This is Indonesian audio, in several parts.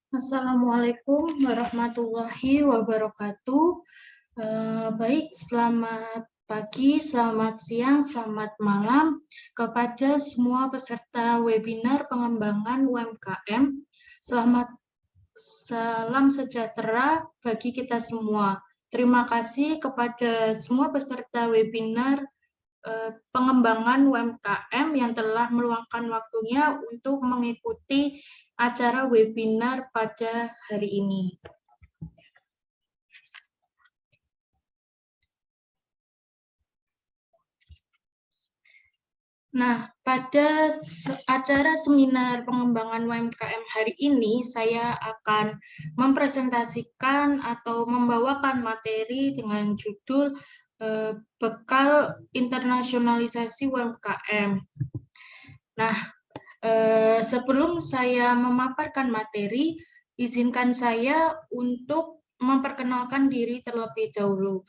Assalamualaikum warahmatullahi wabarakatuh. Baik, selamat pagi, selamat siang, selamat malam kepada semua peserta webinar pengembangan UMKM. Salam sejahtera bagi kita semua. Terima kasih kepada semua peserta webinar pengembangan UMKM yang telah meluangkan waktunya untuk mengikuti acara webinar pada hari ini. Nah, pada acara seminar pengembangan UMKM hari ini, saya akan mempresentasikan atau membawakan materi dengan judul Bekal Internasionalisasi UMKM. Nah, sebelum saya memaparkan materi, izinkan saya untuk memperkenalkan diri terlebih dahulu.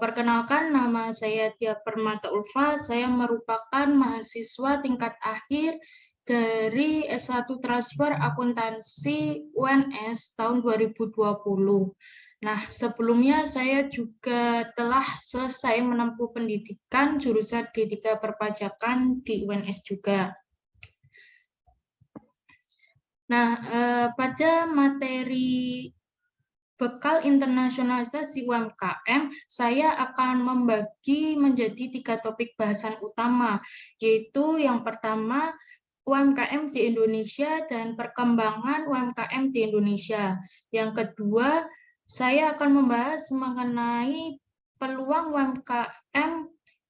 Perkenalkan, nama saya Tia Permata Ulfa, saya merupakan mahasiswa tingkat akhir dari S1 Transfer Akuntansi UNS tahun 2020. Nah, sebelumnya saya juga telah selesai menempuh pendidikan jurusan D3 Perpajakan di UNS juga. Nah, pada materi bekal internasionalisasi UMKM, saya akan membagi menjadi 3 topik bahasan utama, yaitu yang pertama, UMKM di Indonesia dan perkembangan UMKM di Indonesia. Yang kedua, saya akan membahas mengenai peluang UMKM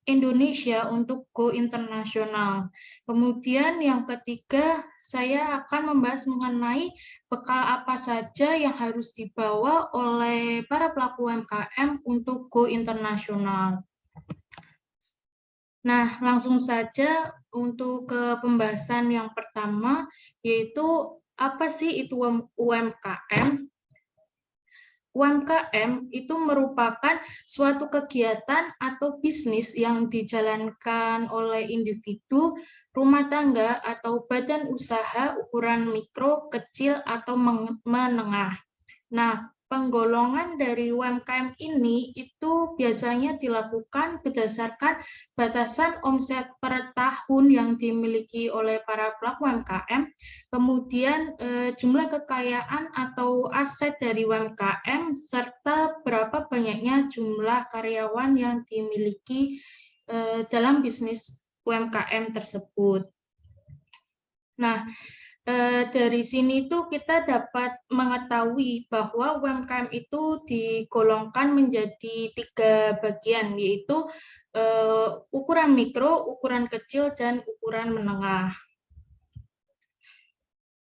Indonesia untuk go internasional. Kemudian yang ketiga, saya akan membahas mengenai bekal apa saja yang harus dibawa oleh para pelaku UMKM untuk go internasional. Nah, langsung saja untuk ke pembahasan yang pertama, yaitu apa sih itu UMKM? UMKM itu merupakan suatu kegiatan atau bisnis yang dijalankan oleh individu, rumah tangga, atau badan usaha ukuran mikro, kecil, atau menengah. Nah, penggolongan dari UMKM ini itu biasanya dilakukan berdasarkan batasan omset per tahun yang dimiliki oleh para pelaku UMKM, kemudian jumlah kekayaan atau aset dari UMKM, serta berapa banyaknya jumlah karyawan yang dimiliki dalam bisnis UMKM tersebut. Nah, dari sini tuh kita dapat mengetahui bahwa UMKM itu digolongkan menjadi 3 bagian, yaitu ukuran mikro, ukuran kecil, dan ukuran menengah.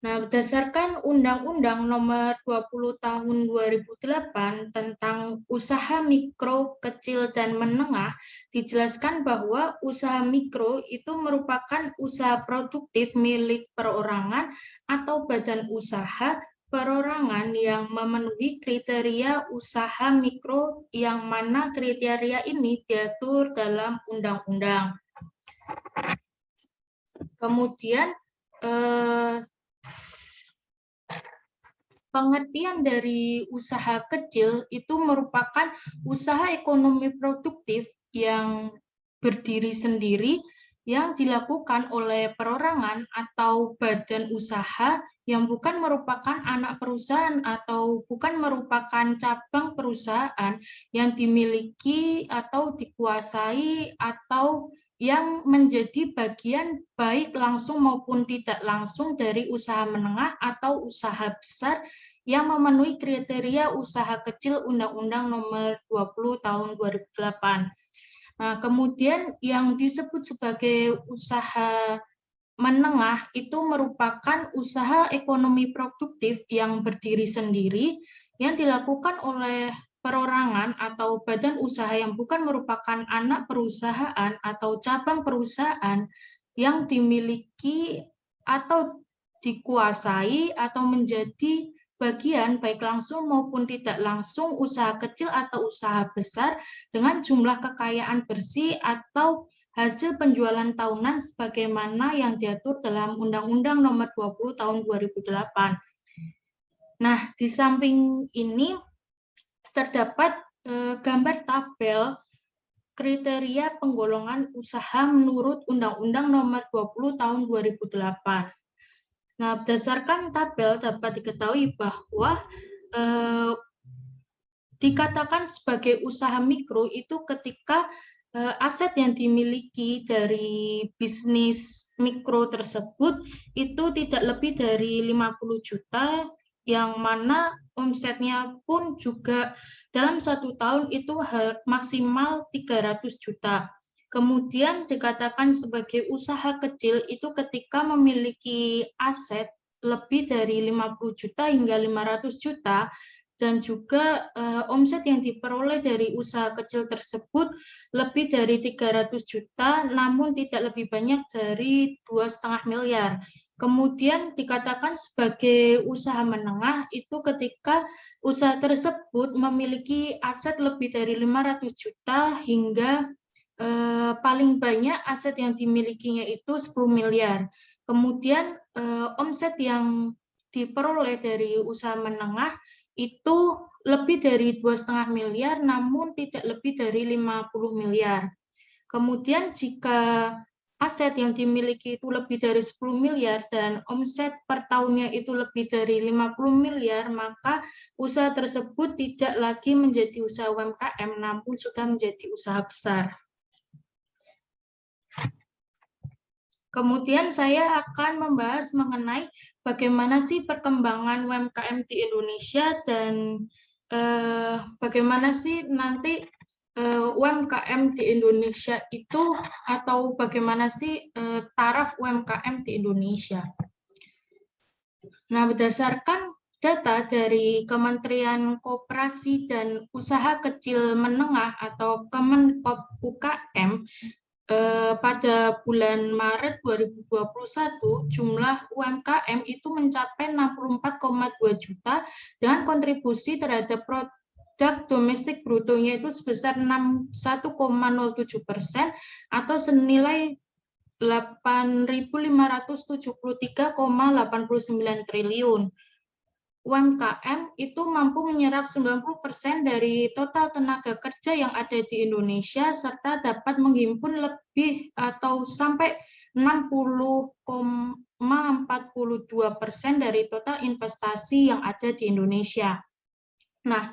Nah, berdasarkan Undang-Undang Nomor 20 Tahun 2008 tentang usaha mikro, kecil, dan menengah, dijelaskan bahwa usaha mikro itu merupakan usaha produktif milik perorangan atau badan usaha perorangan yang memenuhi kriteria usaha mikro, yang mana kriteria ini diatur dalam undang-undang. Kemudian pengertian dari usaha kecil itu merupakan usaha ekonomi produktif yang berdiri sendiri yang dilakukan oleh perorangan atau badan usaha yang bukan merupakan anak perusahaan atau bukan merupakan cabang perusahaan yang dimiliki atau dikuasai atau yang menjadi bagian baik langsung maupun tidak langsung dari usaha menengah atau usaha besar yang memenuhi kriteria usaha kecil Undang-Undang Nomor 20 Tahun 2008. Nah, kemudian yang disebut sebagai usaha menengah itu merupakan usaha ekonomi produktif yang berdiri sendiri yang dilakukan oleh perorangan atau badan usaha yang bukan merupakan anak perusahaan atau cabang perusahaan yang dimiliki atau dikuasai atau menjadi bagian baik langsung maupun tidak langsung usaha kecil atau usaha besar dengan jumlah kekayaan bersih atau hasil penjualan tahunan sebagaimana yang diatur dalam Undang-Undang Nomor 20 Tahun 2008. Nah, di samping ini terdapat gambar tabel kriteria penggolongan usaha menurut Undang-Undang Nomor 20 Tahun 2008. Nah, berdasarkan tabel dapat diketahui bahwa dikatakan sebagai usaha mikro itu ketika aset yang dimiliki dari bisnis mikro tersebut itu tidak lebih dari 50 juta, yang mana omsetnya pun juga dalam 1 tahun itu maksimal 300 juta. Kemudian dikatakan sebagai usaha kecil itu ketika memiliki aset lebih dari 50 juta hingga 500 juta, dan juga omset yang diperoleh dari usaha kecil tersebut lebih dari 300 juta, namun tidak lebih banyak dari 2,5 miliar. Kemudian dikatakan sebagai usaha menengah itu ketika usaha tersebut memiliki aset lebih dari 500 juta hingga paling banyak aset yang dimilikinya itu 10 miliar. Kemudian omset yang diperoleh dari usaha menengah itu lebih dari 2,5 miliar, namun tidak lebih dari 50 miliar. Kemudian jika aset yang dimiliki itu lebih dari 10 miliar dan omset per tahunnya itu lebih dari 50 miliar, maka usaha tersebut tidak lagi menjadi usaha UMKM, namun sudah menjadi usaha besar. Kemudian saya akan membahas mengenai bagaimana sih perkembangan UMKM di Indonesia dan bagaimana sih nanti UMKM di Indonesia itu, atau bagaimana sih taraf UMKM di Indonesia. Nah, berdasarkan data dari Kementerian Koperasi dan Usaha Kecil Menengah atau Kemenkop UKM, pada bulan Maret 2021, jumlah UMKM itu mencapai 64,2 juta dengan kontribusi terhadap produk domestik brutonya itu sebesar 61,07% atau senilai 8.573,89 triliun. UMKM itu mampu menyerap 90% dari total tenaga kerja yang ada di Indonesia serta dapat menghimpun lebih atau sampai 60,42% dari total investasi yang ada di Indonesia. Nah,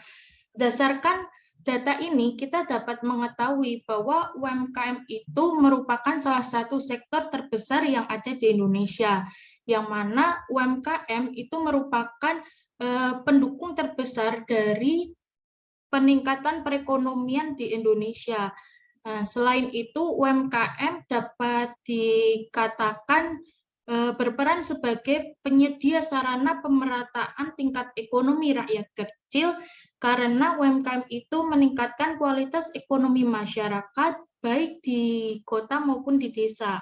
berdasarkan data ini kita dapat mengetahui bahwa UMKM itu merupakan salah satu sektor terbesar yang ada di Indonesia, yang mana UMKM itu merupakan pendukung terbesar dari peningkatan perekonomian di Indonesia. Selain itu, UMKM dapat dikatakan berperan sebagai penyedia sarana pemerataan tingkat ekonomi rakyat kecil, karena UMKM itu meningkatkan kualitas ekonomi masyarakat baik di kota maupun di desa.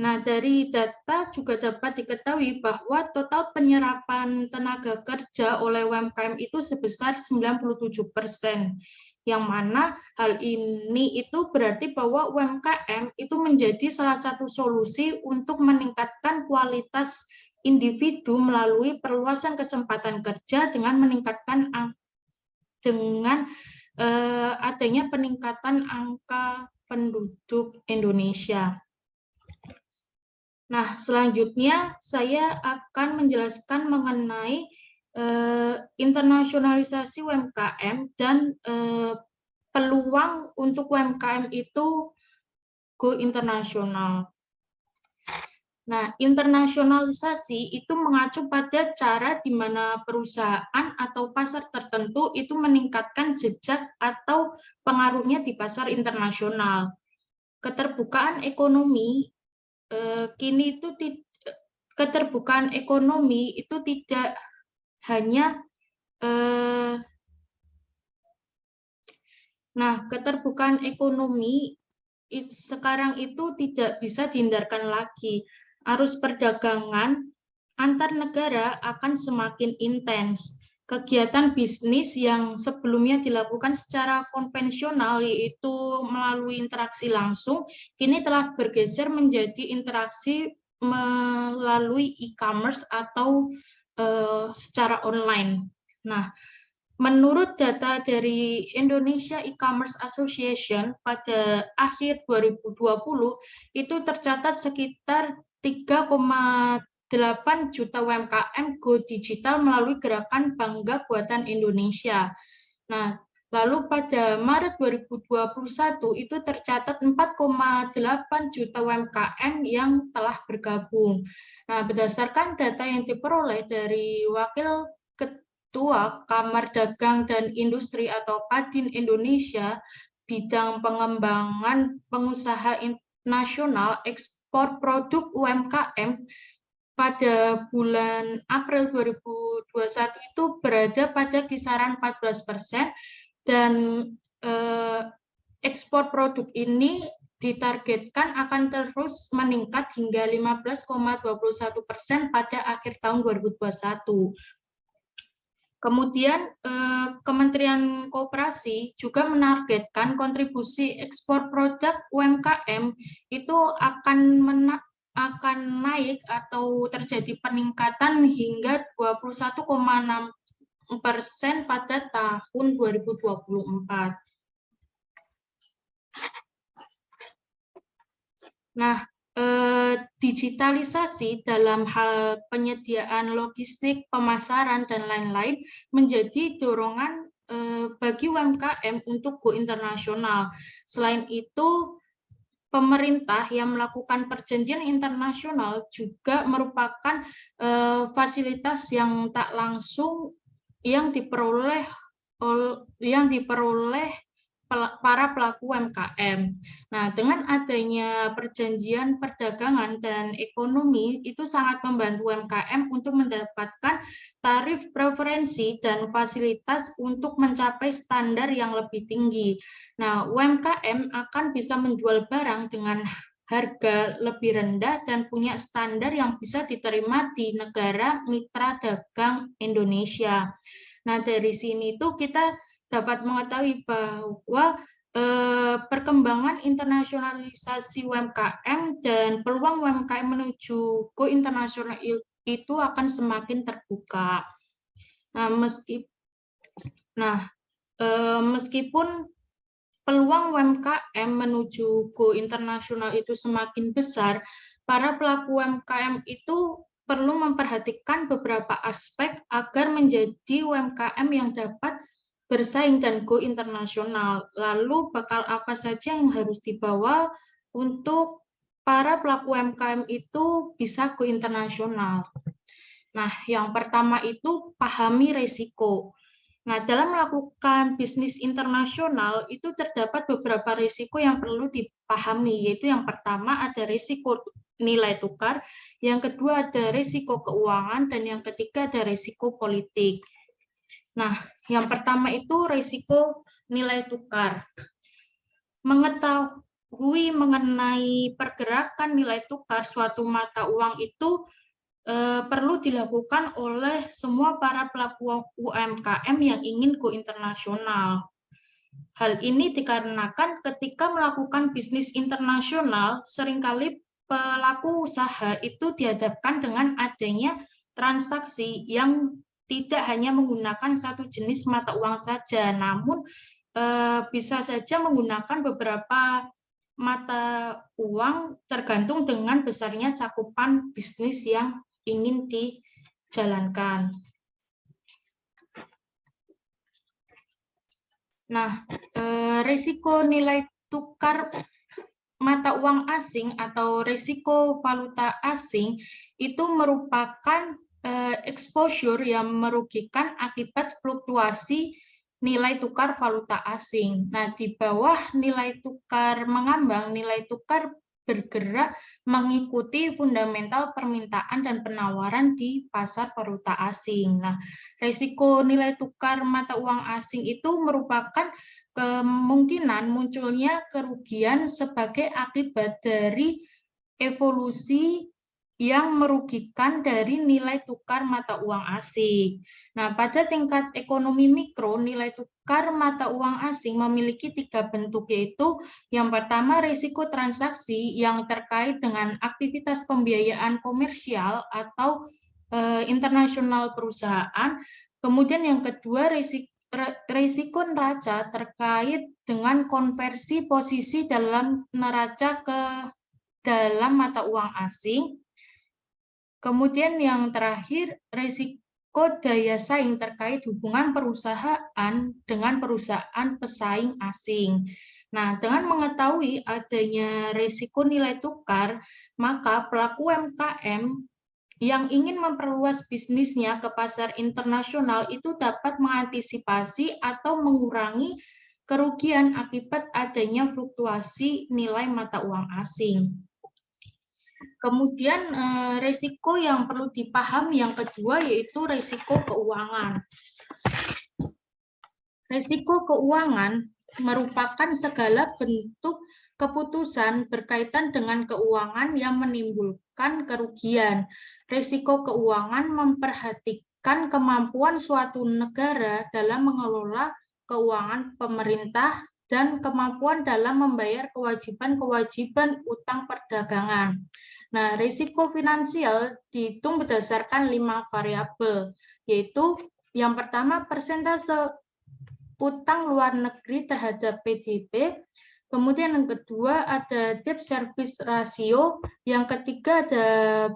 Nah, dari data juga dapat diketahui bahwa total penyerapan tenaga kerja oleh UMKM itu sebesar 97%, yang mana hal ini itu berarti bahwa UMKM itu menjadi salah satu solusi untuk meningkatkan kualitas individu melalui perluasan kesempatan kerja dengan meningkatkan adanya peningkatan angka penduduk Indonesia. Nah, selanjutnya saya akan menjelaskan mengenai internasionalisasi UMKM dan peluang untuk UMKM itu go internasional. Nah, internasionalisasi itu mengacu pada cara di mana perusahaan atau pasar tertentu itu meningkatkan jejak atau pengaruhnya di pasar internasional. Keterbukaan ekonomi kini itu keterbukaan ekonomi itu tidak hanya keterbukaan ekonomi sekarang itu tidak bisa dihindarkan lagi. Arus perdagangan antar negara akan semakin intens. Kegiatan bisnis yang sebelumnya dilakukan secara konvensional, yaitu melalui interaksi langsung, kini telah bergeser menjadi interaksi melalui e-commerce atau secara online. Nah, menurut data dari Indonesia E-commerce Association pada akhir 2020 itu tercatat sekitar 3,8 juta UMKM go digital melalui gerakan Bangga Buatan Indonesia. Nah, lalu pada Maret 2021 itu tercatat 4,8 juta UMKM yang telah bergabung. Nah, berdasarkan data yang diperoleh dari Wakil Ketua Kamar Dagang dan Industri atau Kadin Indonesia, bidang pengembangan pengusaha nasional ekspor produk UMKM pada bulan April 2021 itu berada pada kisaran 14% dan ekspor produk ini ditargetkan akan terus meningkat hingga 15,21% pada akhir tahun 2021. Kemudian Kementerian Koperasi juga menargetkan kontribusi ekspor produk UMKM itu akan naik atau terjadi peningkatan hingga 21,6% pada tahun 2024. Nah, digitalisasi dalam hal penyediaan logistik, pemasaran, dan lain-lain menjadi dorongan bagi UMKM untuk go internasional. Selain itu, pemerintah yang melakukan perjanjian internasional juga merupakan fasilitas yang tak langsung yang diperoleh para pelaku UMKM. Nah, dengan adanya perjanjian perdagangan dan ekonomi itu sangat membantu UMKM untuk mendapatkan tarif preferensi dan fasilitas untuk mencapai standar yang lebih tinggi. Nah, UMKM akan bisa menjual barang dengan harga lebih rendah dan punya standar yang bisa diterima di negara mitra dagang Indonesia. Nah, dari sini tuh kita dapat mengetahui bahwa perkembangan internasionalisasi UMKM dan peluang UMKM menuju go internasional itu akan semakin terbuka. Nah, meskipun peluang UMKM menuju go internasional itu semakin besar, para pelaku UMKM itu perlu memperhatikan beberapa aspek agar menjadi UMKM yang dapat bersaing dan go internasional. Lalu bakal apa saja yang harus dibawa untuk para pelaku UMKM itu bisa go internasional? Nah, yang pertama itu pahami risiko. Nah, dalam melakukan bisnis internasional itu terdapat beberapa risiko yang perlu dipahami, yaitu yang pertama ada risiko nilai tukar, yang kedua ada risiko keuangan, dan yang ketiga ada risiko politik. Nah, yang pertama itu risiko nilai tukar. Mengetahui mengenai pergerakan nilai tukar suatu mata uang itu perlu dilakukan oleh semua para pelaku UMKM yang ingin go internasional. Hal ini dikarenakan ketika melakukan bisnis internasional, seringkali pelaku usaha itu dihadapkan dengan adanya transaksi yang tidak hanya menggunakan satu jenis mata uang saja, namun bisa saja menggunakan beberapa mata uang tergantung dengan besarnya cakupan bisnis yang ingin dijalankan. Nah, risiko nilai tukar mata uang asing atau risiko valuta asing itu merupakan exposure yang merugikan akibat fluktuasi nilai tukar valuta asing. Nah, di bawah nilai tukar mengambang, nilai tukar bergerak mengikuti fundamental permintaan dan penawaran di pasar valuta asing. Nah, risiko nilai tukar mata uang asing itu merupakan kemungkinan munculnya kerugian sebagai akibat dari evolusi yang merugikan dari nilai tukar mata uang asing. Nah, pada tingkat ekonomi mikro, nilai tukar mata uang asing memiliki 3 bentuk, yaitu yang pertama risiko transaksi yang terkait dengan aktivitas pembiayaan komersial atau internasional perusahaan. Kemudian yang kedua, risiko neraca terkait dengan konversi posisi dalam neraca ke dalam mata uang asing. Kemudian yang terakhir, risiko daya saing terkait hubungan perusahaan dengan perusahaan pesaing asing. Nah, dengan mengetahui adanya risiko nilai tukar, maka pelaku UMKM yang ingin memperluas bisnisnya ke pasar internasional itu dapat mengantisipasi atau mengurangi kerugian akibat adanya fluktuasi nilai mata uang asing. Kemudian risiko yang perlu dipahami yang kedua yaitu risiko keuangan. Risiko keuangan merupakan segala bentuk keputusan berkaitan dengan keuangan yang menimbulkan kerugian. Risiko keuangan memperhatikan kemampuan suatu negara dalam mengelola keuangan pemerintah dan kemampuan dalam membayar kewajiban-kewajiban utang perdagangan. Nah, risiko finansial dihitung berdasarkan 5 variabel, yaitu yang pertama persentase utang luar negeri terhadap PDB, kemudian yang kedua ada debt service ratio, yang ketiga ada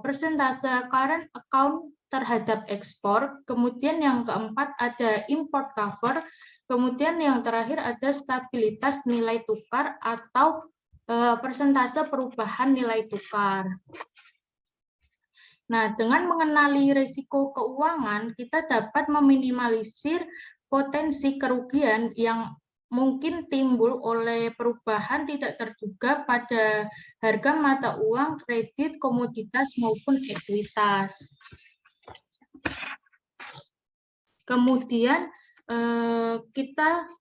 persentase current account terhadap ekspor, kemudian yang keempat ada import cover, kemudian yang terakhir ada stabilitas nilai tukar atau persentase perubahan nilai tukar. Nah, dengan mengenali risiko keuangan, kita dapat meminimalisir potensi kerugian yang mungkin timbul oleh perubahan tidak terduga pada harga mata uang, kredit, komoditas, maupun ekuitas. Kemudian kita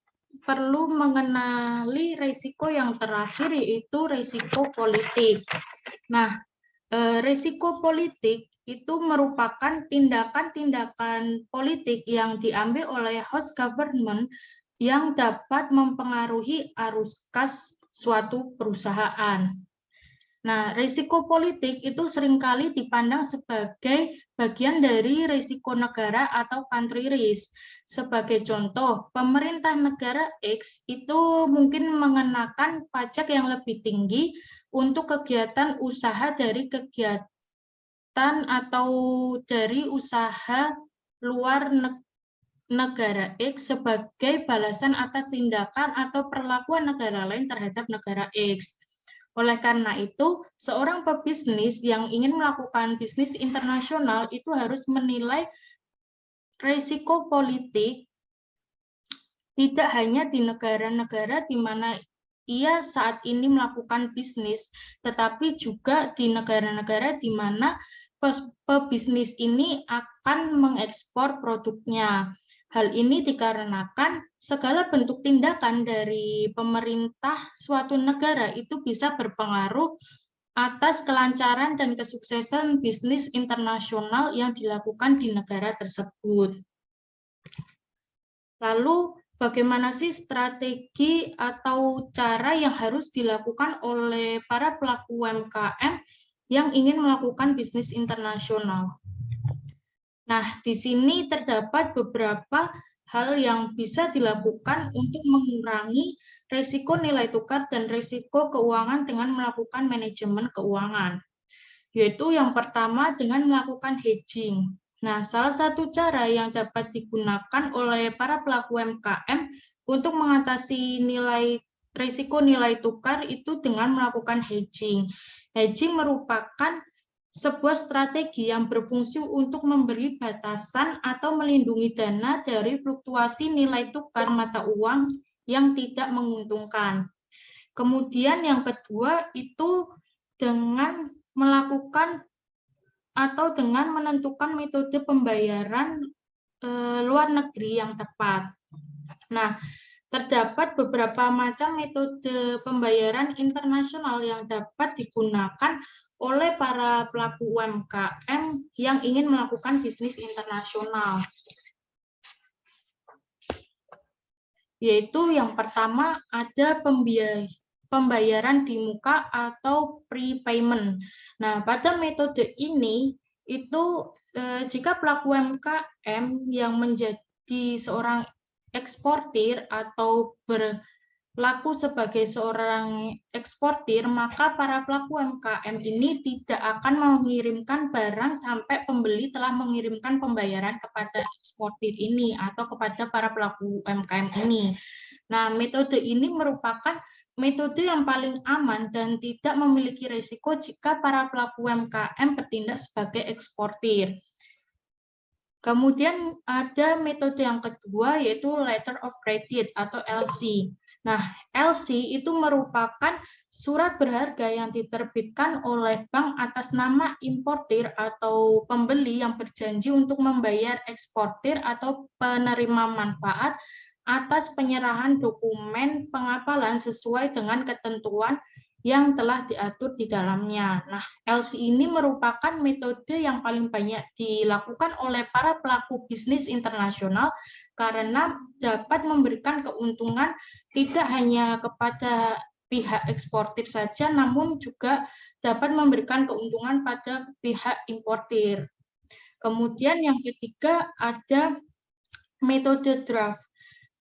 perlu mengenali risiko yang terakhir, yaitu risiko politik. Nah, risiko politik itu merupakan tindakan-tindakan politik yang diambil oleh host government yang dapat mempengaruhi arus kas suatu perusahaan. Nah, risiko politik itu seringkali dipandang sebagai bagian dari risiko negara atau country risk. Sebagai contoh, pemerintah negara X itu mungkin mengenakan pajak yang lebih tinggi untuk kegiatan usaha dari kegiatan atau dari usaha luar negara X sebagai balasan atas tindakan atau perlakuan negara lain terhadap negara X. Oleh karena itu, seorang pebisnis yang ingin melakukan bisnis internasional itu harus menilai risiko politik tidak hanya di negara-negara di mana ia saat ini melakukan bisnis, tetapi juga di negara-negara di mana pebisnis ini akan mengekspor produknya. Hal ini dikarenakan segala bentuk tindakan dari pemerintah suatu negara itu bisa berpengaruh atas kelancaran dan kesuksesan bisnis internasional yang dilakukan di negara tersebut. Lalu, bagaimana sih strategi atau cara yang harus dilakukan oleh para pelaku UMKM yang ingin melakukan bisnis internasional? Nah, di sini terdapat beberapa hal yang bisa dilakukan untuk mengurangi risiko nilai tukar dan risiko keuangan dengan melakukan manajemen keuangan. Yaitu yang pertama dengan melakukan hedging. Nah, salah satu cara yang dapat digunakan oleh para pelaku UMKM untuk mengatasi risiko nilai tukar itu dengan melakukan hedging. Hedging merupakan sebuah strategi yang berfungsi untuk memberi batasan atau melindungi dana dari fluktuasi nilai tukar mata uang yang tidak menguntungkan. Kemudian yang kedua itu dengan melakukan atau dengan menentukan metode pembayaran luar negeri yang tepat. Nah, terdapat beberapa macam metode pembayaran internasional yang dapat digunakan oleh para pelaku UMKM yang ingin melakukan bisnis internasional. Yaitu yang pertama ada pembayaran di muka atau prepayment. Nah, pada metode ini itu jika pelaku UMKM yang menjadi seorang eksportir atau berlaku sebagai seorang eksportir, maka para pelaku UMKM ini tidak akan mengirimkan barang sampai pembeli telah mengirimkan pembayaran kepada eksportir ini atau kepada para pelaku UMKM ini. Nah, metode ini merupakan metode yang paling aman dan tidak memiliki risiko jika para pelaku UMKM bertindak sebagai eksportir. Kemudian ada metode yang kedua yaitu Letter of Credit atau LC. Nah, LC itu merupakan surat berharga yang diterbitkan oleh bank atas nama importir atau pembeli yang berjanji untuk membayar eksportir atau penerima manfaat atas penyerahan dokumen pengapalan sesuai dengan ketentuan yang telah diatur di dalamnya. Nah, LC ini merupakan metode yang paling banyak dilakukan oleh para pelaku bisnis internasional karena dapat memberikan keuntungan tidak hanya kepada pihak eksportir saja, namun juga dapat memberikan keuntungan pada pihak importir. Kemudian yang ketiga ada metode draft.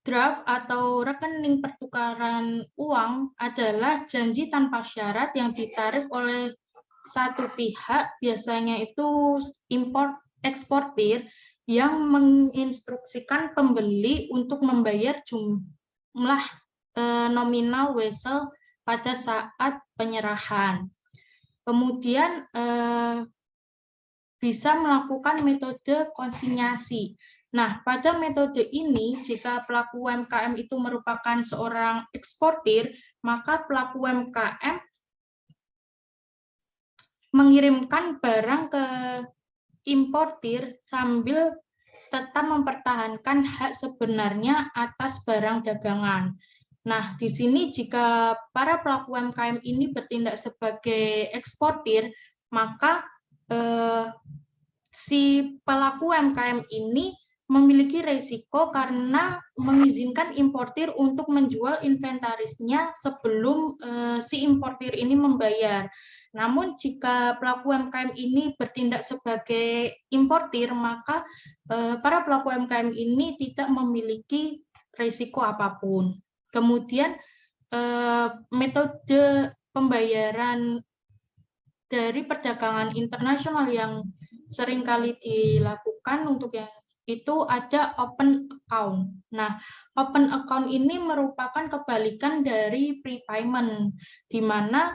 Draft atau rekening pertukaran uang adalah janji tanpa syarat yang ditarik oleh satu pihak, biasanya itu eksportir, yang menginstruksikan pembeli untuk membayar jumlah nominal wesel pada saat penyerahan. Kemudian bisa melakukan metode konsinyasi. Nah, pada metode ini, jika pelaku UMKM itu merupakan seorang eksportir, maka pelaku UMKM mengirimkan barang ke importir sambil tetap mempertahankan hak sebenarnya atas barang dagangan. Nah, di sini jika para pelaku UMKM ini bertindak sebagai eksportir, maka si pelaku UMKM ini memiliki risiko karena mengizinkan importir untuk menjual inventarisnya sebelum si importir ini membayar. Namun jika pelaku UMKM ini bertindak sebagai importir, maka para pelaku UMKM ini tidak memiliki risiko apapun. Kemudian metode pembayaran dari perdagangan internasional yang seringkali dilakukan untuk yang itu ada open account. Nah, open account ini merupakan kebalikan dari prepayment, di mana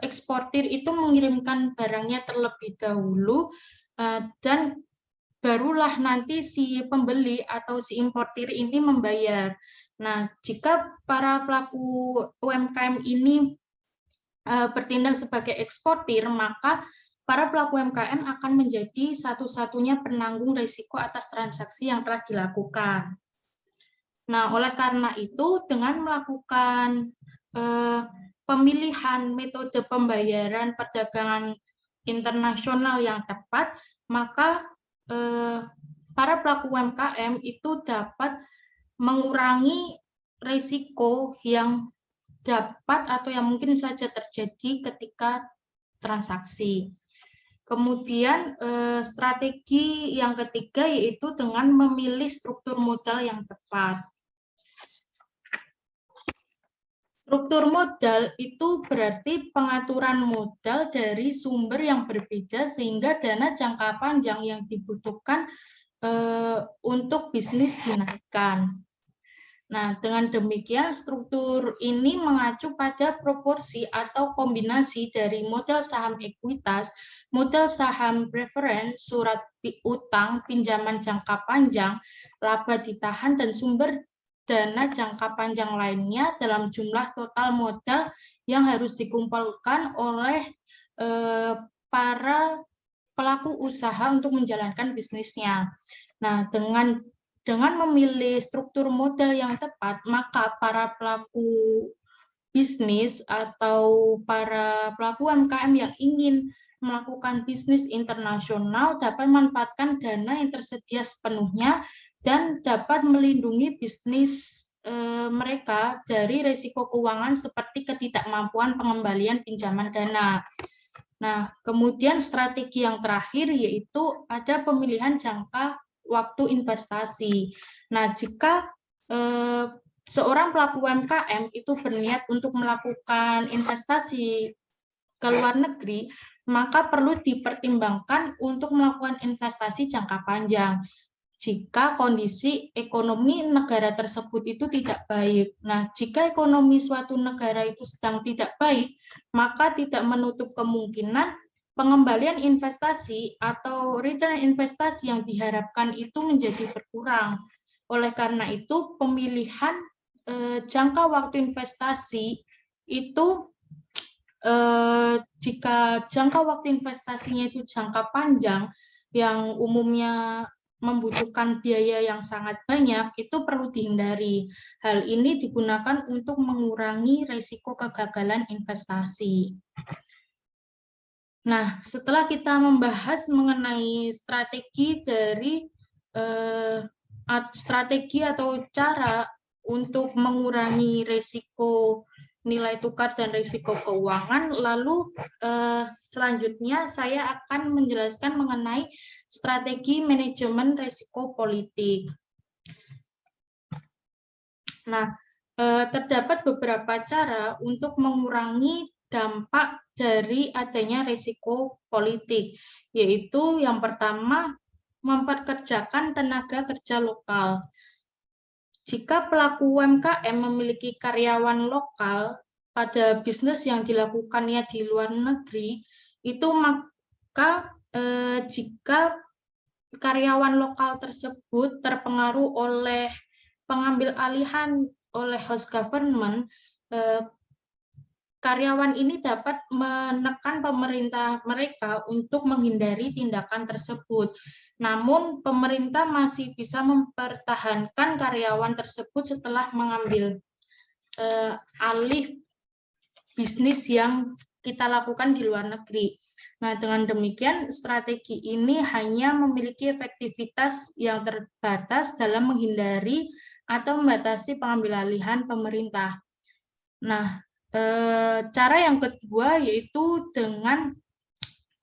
eksportir itu mengirimkan barangnya terlebih dahulu dan barulah nanti si pembeli atau si importir ini membayar. Nah, jika para pelaku UMKM ini bertindak sebagai eksportir, maka para pelaku UMKM akan menjadi satu-satunya penanggung risiko atas transaksi yang telah dilakukan. Nah, oleh karena itu, dengan melakukan pemilihan metode pembayaran perdagangan internasional yang tepat, maka para pelaku UMKM itu dapat mengurangi risiko yang dapat atau yang mungkin saja terjadi ketika transaksi. Kemudian strategi yang ketiga yaitu dengan memilih struktur modal yang tepat. Struktur modal itu berarti pengaturan modal dari sumber yang berbeda sehingga dana jangka panjang yang dibutuhkan untuk bisnis dinaikkan. Nah, dengan demikian struktur ini mengacu pada proporsi atau kombinasi dari modal saham ekuitas, modal saham preference, surat utang, pinjaman jangka panjang, laba ditahan, dan sumber dana jangka panjang lainnya dalam jumlah total modal yang harus dikumpulkan oleh para pelaku usaha untuk menjalankan bisnisnya. Nah, dengan memilih struktur modal yang tepat, maka para pelaku bisnis atau para pelaku UMKM yang ingin melakukan bisnis internasional dapat memanfaatkan dana yang tersedia sepenuhnya dan dapat melindungi bisnis mereka dari risiko keuangan seperti ketidakmampuan pengembalian pinjaman dana. Nah, kemudian strategi yang terakhir yaitu ada pemilihan jangka waktu investasi. Nah, jika seorang pelaku UMKM itu berniat untuk melakukan investasi ke luar negeri, maka perlu dipertimbangkan untuk melakukan investasi jangka panjang jika kondisi ekonomi negara tersebut itu tidak baik. Nah, jika ekonomi suatu negara itu sedang tidak baik, maka tidak menutup kemungkinan pengembalian investasi atau return investasi yang diharapkan itu menjadi berkurang. Oleh karena itu, pemilihan jangka waktu investasi itu jika jangka waktu investasinya itu jangka panjang, yang umumnya membutuhkan biaya yang sangat banyak, itu perlu dihindari. Hal ini digunakan untuk mengurangi risiko kegagalan investasi. Nah, setelah kita membahas mengenai strategi dari strategi atau cara untuk mengurangi risiko nilai tukar dan risiko keuangan, lalu selanjutnya saya akan menjelaskan mengenai strategi manajemen risiko politik. Nah, terdapat beberapa cara untuk mengurangi dampak dari adanya risiko politik, yaitu yang pertama, memperkerjakan tenaga kerja lokal. Jika pelaku UMKM memiliki karyawan lokal pada bisnis yang dilakukannya di luar negeri, itu maka jika karyawan lokal tersebut terpengaruh oleh pengambil alihan oleh host government, karyawan ini dapat menekan pemerintah mereka untuk menghindari tindakan tersebut. Namun, pemerintah masih bisa mempertahankan karyawan tersebut setelah mengambil alih bisnis yang kita lakukan di luar negeri. Nah, dengan demikian, strategi ini hanya memiliki efektivitas yang terbatas dalam menghindari atau membatasi pengambil alihan pemerintah. Nah, cara yang kedua yaitu dengan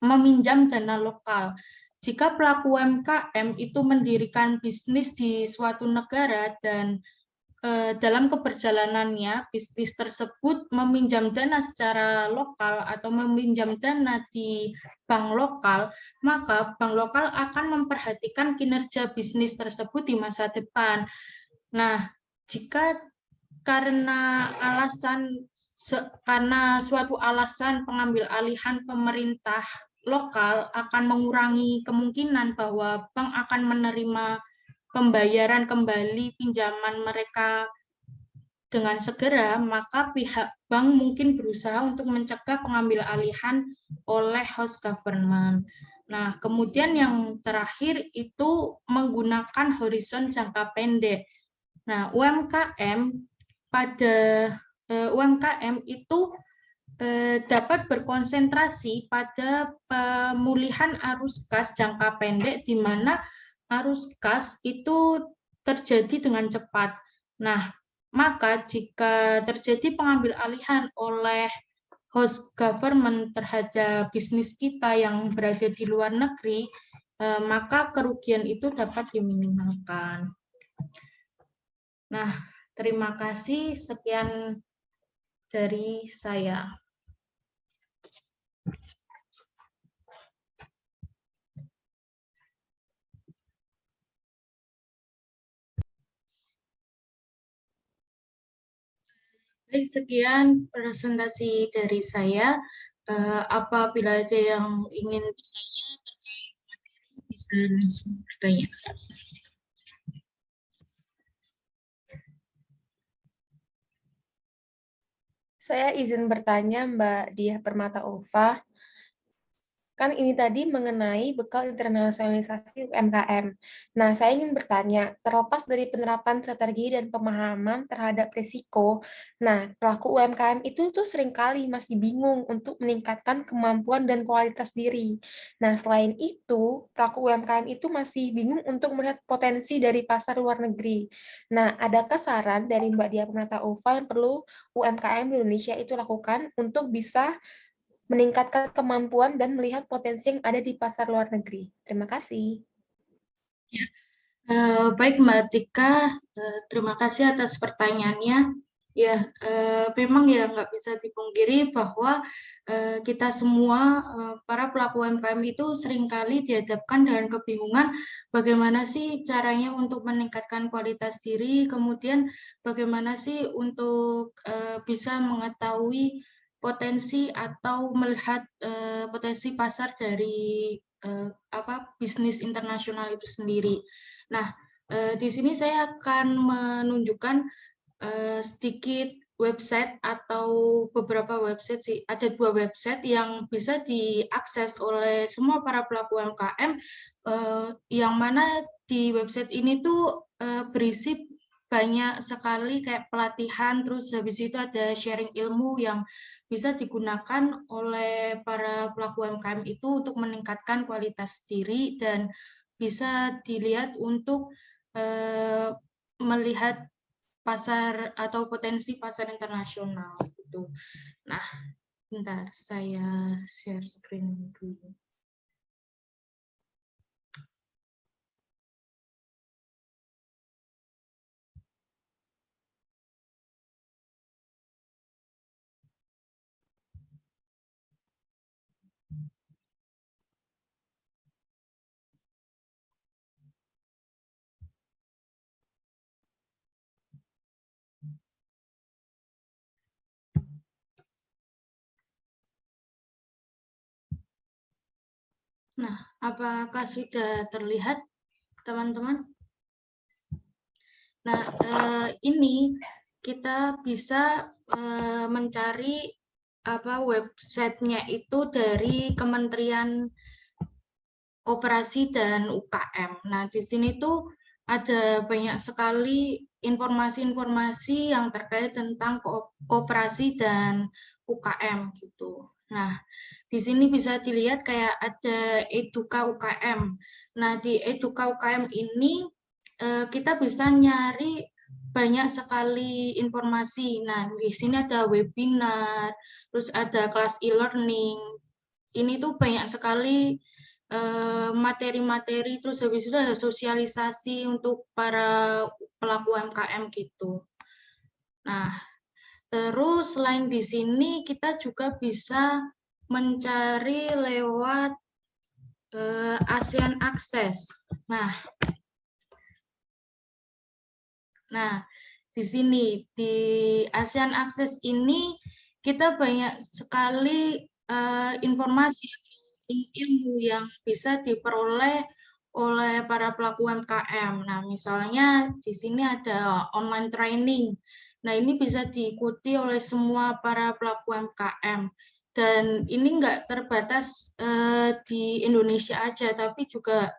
meminjam dana lokal. Jika pelaku UMKM itu mendirikan bisnis di suatu negara dan dalam keperjalanannya bisnis tersebut meminjam dana secara lokal atau meminjam dana di bank lokal, maka bank lokal akan memperhatikan kinerja bisnis tersebut di masa depan. Nah, jika karena suatu alasan pengambil alihan pemerintah lokal akan mengurangi kemungkinan bahwa bank akan menerima pembayaran kembali pinjaman mereka dengan segera, maka pihak bank mungkin berusaha untuk mencegah pengambil alihan oleh host government. Nah, kemudian yang terakhir itu menggunakan horizon jangka pendek. Nah, UMKM itu dapat berkonsentrasi pada pemulihan arus kas jangka pendek, di mana arus kas itu terjadi dengan cepat. Nah, maka jika terjadi pengambil alihan oleh host government terhadap bisnis kita yang berada di luar negeri, maka kerugian itu dapat diminimalkan. Nah, terima kasih. Sekian dari saya. Baik, sekian presentasi dari saya. Apabila ada yang ingin bertanya terkait materi, bisa langsung bertanya. Saya izin bertanya, Mbak Diah Permata Ulfa. Kan ini tadi mengenai bekal internasionalisasi UMKM. Nah, saya ingin bertanya, terlepas dari penerapan strategi dan pemahaman terhadap risiko, nah, pelaku UMKM itu tuh seringkali masih bingung untuk meningkatkan kemampuan dan kualitas diri. Nah, selain itu, pelaku UMKM itu masih bingung untuk melihat potensi dari pasar luar negeri. Nah, adakah saran dari Mbak Diah Permata Ulfa yang perlu UMKM di Indonesia itu lakukan untuk bisa meningkatkan kemampuan dan melihat potensi yang ada di pasar luar negeri? Terima kasih. Ya. Baik Mbak Tika, terima kasih atas pertanyaannya. Ya, memang ya nggak bisa dipungkiri bahwa kita semua para pelaku UMKM itu seringkali dihadapkan dengan kebingungan bagaimana sih caranya untuk meningkatkan kualitas diri, kemudian bagaimana sih untuk bisa mengetahui potensi atau melihat potensi pasar dari bisnis internasional itu sendiri. Nah, di sini saya akan menunjukkan sedikit website atau beberapa website sih. Ada 2 website yang bisa diakses oleh semua para pelaku UMKM, yang mana di website ini tuh berisi banyak sekali kayak pelatihan, terus habis itu ada sharing ilmu yang bisa digunakan oleh para pelaku UMKM itu untuk meningkatkan kualitas diri dan bisa dilihat untuk melihat pasar atau potensi pasar internasional gitu. Nah, bentar saya share screen dulu. Nah, apakah sudah terlihat teman-teman? Nah, ini kita bisa mencari websitenya itu dari Kementerian Koperasi dan UKM. Nah, di sini tuh ada banyak sekali informasi-informasi yang terkait tentang koperasi dan UKM gitu. Nah, di sini bisa dilihat kayak ada Eduka UKM. Nah, di Eduka UKM ini kita bisa nyari banyak sekali informasi. Nah, di sini ada webinar, terus ada kelas e-learning. Ini tuh banyak sekali materi-materi, terus habis itu ada sosialisasi untuk para pelaku UMKM gitu. Nah, terus selain di sini kita juga bisa mencari lewat ASEAN Access. Nah, di sini di ASEAN Access ini kita banyak sekali informasi ilmu yang bisa diperoleh oleh para pelaku UMKM. Nah, misalnya di sini ada online training. Nah, ini bisa diikuti oleh semua para pelaku UMKM. Dan ini nggak terbatas di Indonesia aja, tapi juga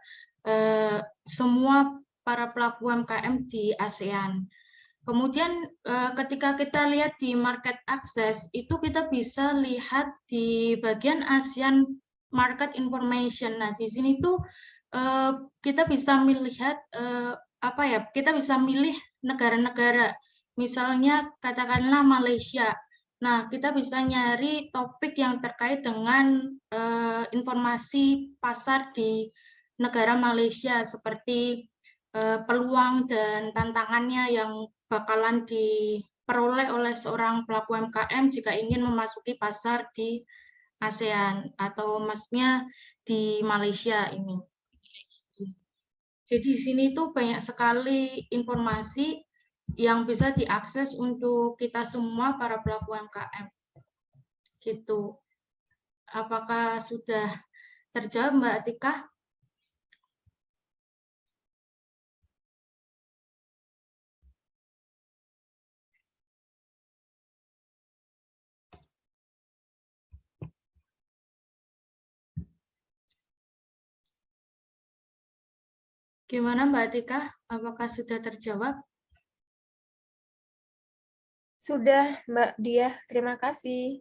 semua para pelaku UMKM di ASEAN. Kemudian ketika kita lihat di market access, itu kita bisa lihat di bagian ASEAN Market Information. Nah, di sini tuh kita bisa melihat kita bisa milih negara-negara. Misalnya katakanlah Malaysia. Nah, kita bisa nyari topik yang terkait dengan informasi pasar di negara Malaysia seperti peluang dan tantangannya yang bakalan diperoleh oleh seorang pelaku UMKM jika ingin memasuki pasar di ASEAN atau maksudnya di Malaysia ini. Jadi di sini tuh banyak sekali informasi yang bisa diakses untuk kita semua para pelaku UMKM. Gitu. Apakah sudah terjawab Mbak Atika? Gimana Mbak Atika? Apakah sudah terjawab? Sudah, Mbak Diah. Terima kasih.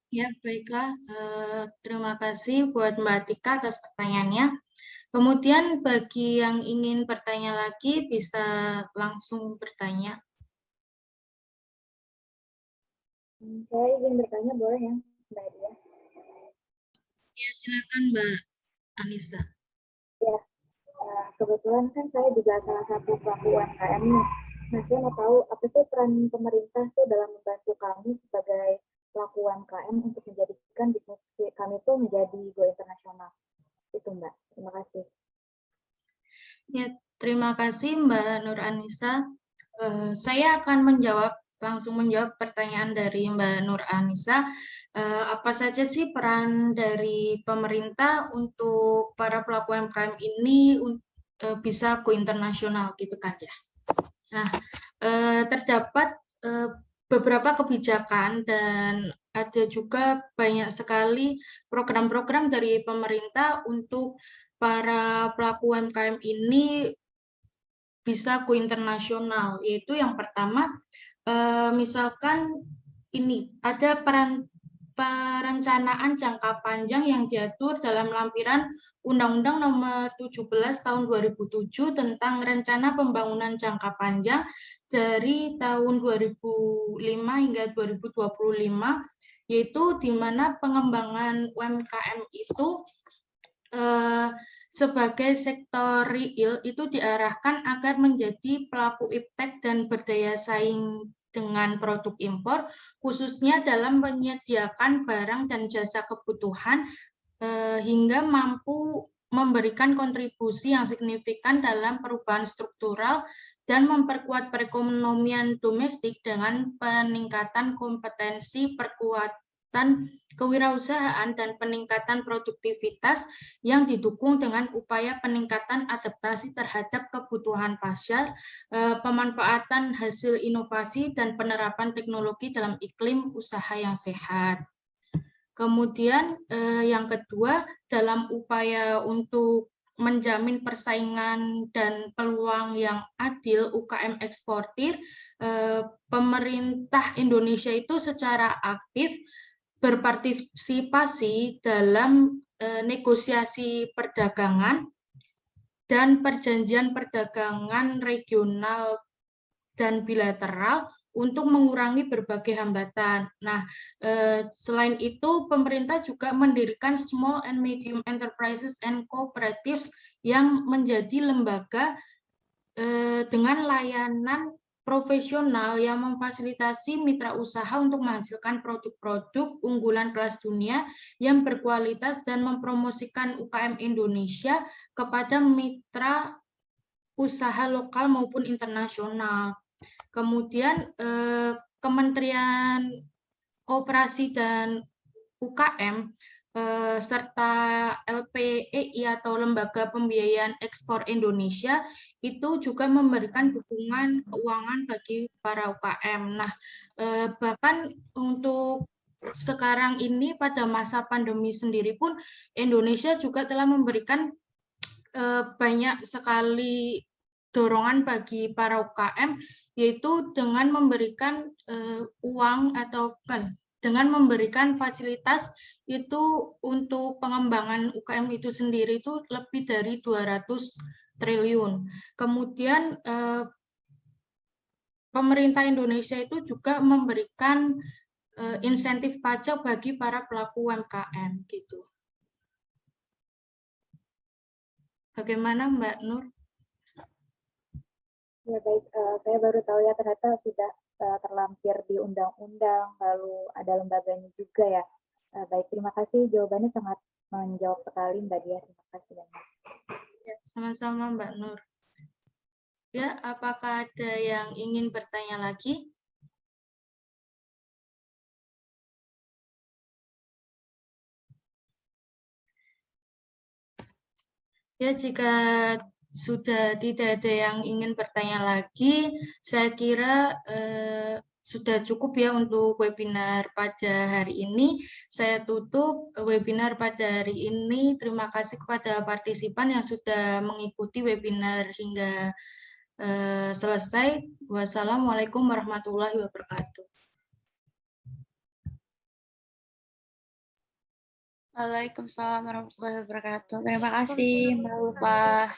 Ya, baiklah. Terima kasih buat Mbak Atika atas pertanyaannya. Kemudian bagi yang ingin bertanya lagi bisa langsung bertanya. Saya izin bertanya boleh ya, Mbak Dia? Ya, silakan Mbak Anissa. Ya, kebetulan kan saya juga salah satu pelaku UMKM nih. Nah, saya mau tahu apa sih peran pemerintah tuh dalam membantu kami sebagai pelaku UMKM untuk menjadikan bisnis kami itu menjadi go internasional. Itu Mbak. Terima kasih. Ya, terima kasih Mbak Nur Anissa. Saya akan langsung menjawab pertanyaan dari Mbak Nur Anissa. Apa saja sih peran dari pemerintah untuk para pelaku UMKM ini bisa go internasional gitu kan ya. Nah, terdapat beberapa kebijakan dan ada juga banyak sekali program-program dari pemerintah untuk para pelaku UMKM ini bisa go internasional, yaitu yang pertama, misalkan ini ada perencanaan jangka panjang yang diatur dalam lampiran Undang-Undang Nomor 17 Tahun 2007 tentang Rencana Pembangunan Jangka Panjang dari tahun 2005 hingga 2025, yaitu di mana pengembangan UMKM itu sebagai sektor real itu diarahkan agar menjadi pelaku iptek dan berdaya saing dengan produk impor, khususnya dalam menyediakan barang dan jasa kebutuhan hingga mampu memberikan kontribusi yang signifikan dalam perubahan struktural dan memperkuat perekonomian domestik dengan peningkatan kompetensi, perkuatan kewirausahaan, dan peningkatan produktivitas yang didukung dengan upaya peningkatan adaptasi terhadap kebutuhan pasar, pemanfaatan hasil inovasi, dan penerapan teknologi dalam iklim usaha yang sehat. Kemudian yang kedua, dalam upaya untuk menjamin persaingan dan peluang yang adil UKM eksportir, pemerintah Indonesia itu secara aktif berpartisipasi dalam negosiasi perdagangan dan perjanjian perdagangan regional dan bilateral untuk mengurangi berbagai hambatan. Nah, selain itu, pemerintah juga mendirikan Small and Medium Enterprises and Cooperatives yang menjadi lembaga dengan layanan profesional yang memfasilitasi mitra usaha untuk menghasilkan produk-produk unggulan kelas dunia yang berkualitas dan mempromosikan UKM Indonesia kepada mitra usaha lokal maupun internasional. Kemudian Kementerian Koperasi dan UKM serta LPEI atau Lembaga Pembiayaan Ekspor Indonesia itu juga memberikan dukungan keuangan bagi para UKM. Nah, bahkan untuk sekarang ini pada masa pandemi sendiri pun Indonesia juga telah memberikan banyak sekali dorongan bagi para UKM, yaitu dengan memberikan uang atau dengan memberikan fasilitas itu untuk pengembangan UKM itu sendiri itu lebih dari 200 triliun. Kemudian pemerintah Indonesia itu juga memberikan insentif pajak bagi para pelaku UMKM gitu. Bagaimana Mbak Nur? Ya baik, saya baru tahu ya ternyata sudah terlampir di undang-undang, lalu ada lembaganya juga ya. Baik, terima kasih, jawabannya sangat menjawab sekali Mbak Dia. Terima kasih banyak. Ya, sama-sama Mbak Nur. Ya, apakah ada yang ingin bertanya lagi? Ya, jika sudah tidak ada yang ingin bertanya lagi, saya kira sudah cukup ya untuk webinar pada hari ini. Saya tutup webinar pada hari ini. Terima kasih kepada partisipan yang sudah mengikuti webinar hingga selesai. Wassalamualaikum warahmatullahi wabarakatuh. Waalaikumsalam warahmatullahi wabarakatuh. Terima kasih Mbak Ulfa.